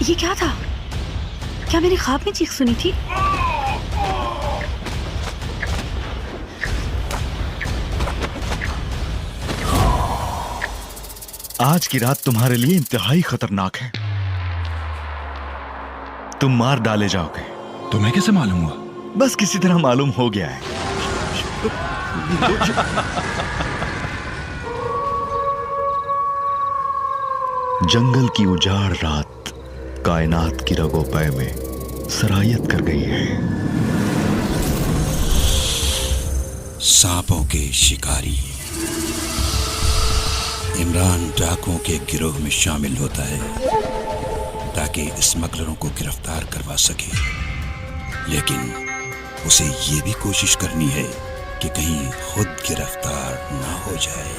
ये क्या था? क्या मैंने ख्वाब में चीख सुनी थी? आज की रात तुम्हारे लिए इंतहाई खतरनाक है। तुम मार डाले जाओगे। तुम्हें कैसे मालूम हुआ? बस किसी तरह मालूम हो गया है। जंगल की उजाड़ रात कायनात की रगो पै में सरायत कर गई है। सांपों के शिकारी। इमरान डाकुओं के गिरोह में शामिल होता है ताकि स्मगलरों को गिरफ्तार करवा सके, लेकिन उसे ये भी कोशिश करनी है कि कहीं खुद गिरफ्तार ना हो जाए।